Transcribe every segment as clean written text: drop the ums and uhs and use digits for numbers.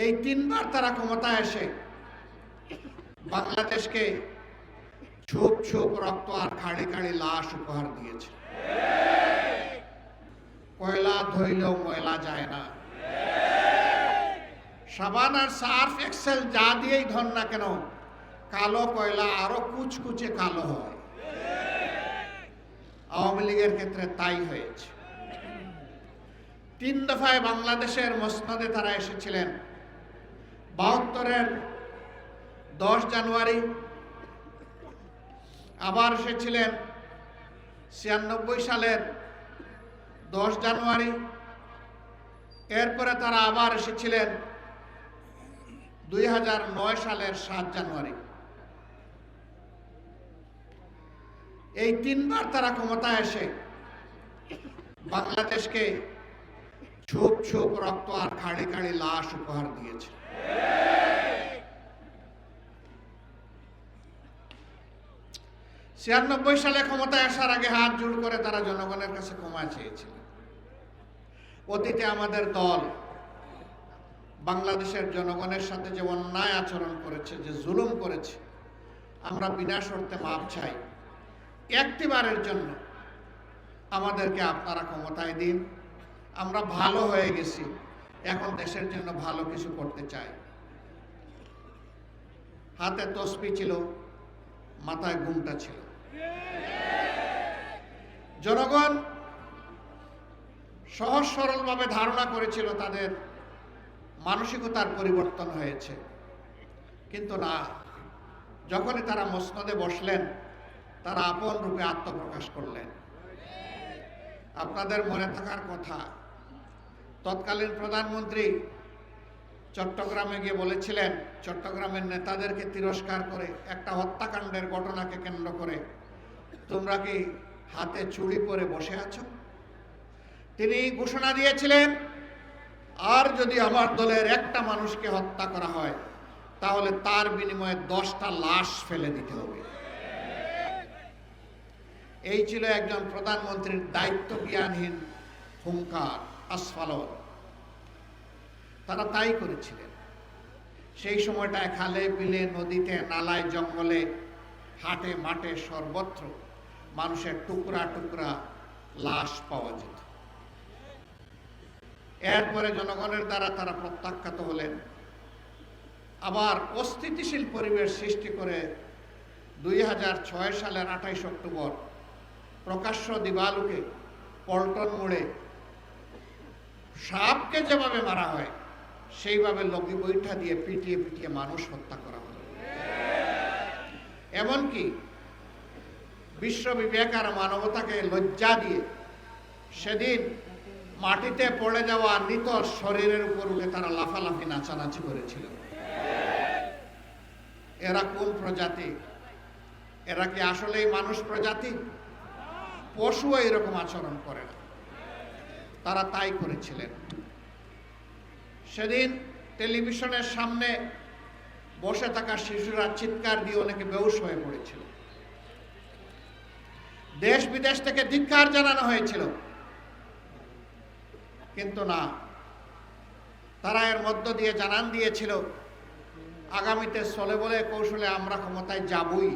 এই তিনবার তারা ক্ষমতায় এসে বাংলাদেশকে ছোপ ছোপ রক্ত আর খাড়ি খাড়ি লাশ উপহার দিয়েছে। কয়লা ধইলেও ময়লা যায় না। সাবান আর সার্ফ এক্সেল যা দিয়েই ধর না কেন, কালো কয়লা আরো কুচকুচে কালো হয়। আওয়ামী লীগের ক্ষেত্রে তাই হয়েছে। 3 দফায় বাংলাদেশের মসনদে তারা এসেছিলেন। 72-এর 10 জানুয়ারি, আবার এসেছিলেন 96 সালের 10 জানুয়ারি, এরপরে তারা আবার এসেছিলেন 2009 সালের 7 জানুয়ারি। এই তিনবার তারা ক্ষমতায় এসে বাংলাদেশকে ছোপ ছোপ রক্ত আর খাড়ি খাড়ি লাশ উপহার দিয়েছে। ছিয়ানব্বই সালে ক্ষমতায় আসার আগে হাত জোড় করে তারা জনগণের কাছে ক্ষমা চেয়েছিল। অতীতে আমাদের দল বাংলাদেশের জনগণের সাথে যে অন্যায় আচরণ করেছে, যে জুলুম করেছে, আমরা বিনা শর্তে মাপ চাই। একটিবারের জন্য আমাদেরকে আপনারা ক্ষমতায় দিন। আমরা ভালো হয়ে গেছি, এখন দেশের জন্য ভালো কিছু করতে চাই। হাতে তসবি ছিল, মাথায় ঘুমটা ছিল। জনগণ সহজ সরলভাবে ধারণা করেছিল তাদের মানসিকতার পরিবর্তন হয়েছে, কিন্তু না। যখনই তারা মসনদে বসলেন, তারা আপন রূপে আত্মপ্রকাশ করলেন। আপনাদের মনে থাকার কথা, তৎকালীন প্রধানমন্ত্রী চট্টগ্রামে গিয়ে বলেছিলেন, চট্টগ্রামের নেতাদেরকে তিরস্কার করে, একটা হত্যাকাণ্ডের ঘটনাকে কেন্দ্র করে, তোমরা কি হাতে চুড়ি পরে বসে আছো? তিনি ঘোষণা দিয়েছিলেন, আর যদি আমার দলের একটা মানুষকে হত্যা করা হয়, তাহলে তার বিনিময়ে 10টা লাশ ফেলে দিতে হবে। এই ছিল একজন প্রধানমন্ত্রীর দায়িত্ব জ্ঞানহীন হুঙ্কার, আসফালন। তারা তাই করেছিলেন। সেই সময়টায় খালে বিলে, নদীতে, নালায়, জঙ্গলে, হাটে মাঠে সর্বত্র মানুষের টুকরা টুকরা লাশ পাওয়া যেত। এরপরে জনগণের দ্বারা তারা প্রত্যাখ্যাত হলেন। আবার অস্থিতিশীল পরিবেশ সৃষ্টি করে 2006 সালের 28 অক্টোবর প্রকাশ্য দিবালোকে পল্টন মোড়ে সাপকে যেভাবে মারা হয়, সেইভাবে লগি বৈঠা দিয়ে পিটিয়ে পিটিয়ে মানুষ হত্যা করা হলো। এমনকি বিশ্ব বিবেক আর মানবতাকে লজ্জা দিয়ে সেদিন মাটিতে পড়ে যাওয়া নিতর শরীরের উপর উঠে তারা লাফালাফি নাচানাচি করেছিল। এরা কোন প্রজাতি? এরা কি আসলেই মানুষ প্রজাতি? পশু এরকম আচরণ করে না। তারা তাই করেছিলেন। সেদিন টেলিভিশনের সামনে বসে থাকা শিশুরা চিৎকার দিয়ে অনেকে বেহুশ হয়ে পড়েছিল। দেশ বিদেশ থেকে ধিক্কার জানানো হয়েছিল, কিন্তু না। তারা এর মধ্য দিয়ে জানান দিয়েছিল, আগামীতে চলে বলে কৌশলে আমরা ক্ষমতায় যাবই,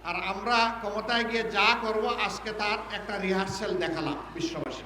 আর আমরা ক্ষমতায় গিয়ে যা করব আজকে তার একটা রিহার্সেল দেখালাম বিশ্ববাসী।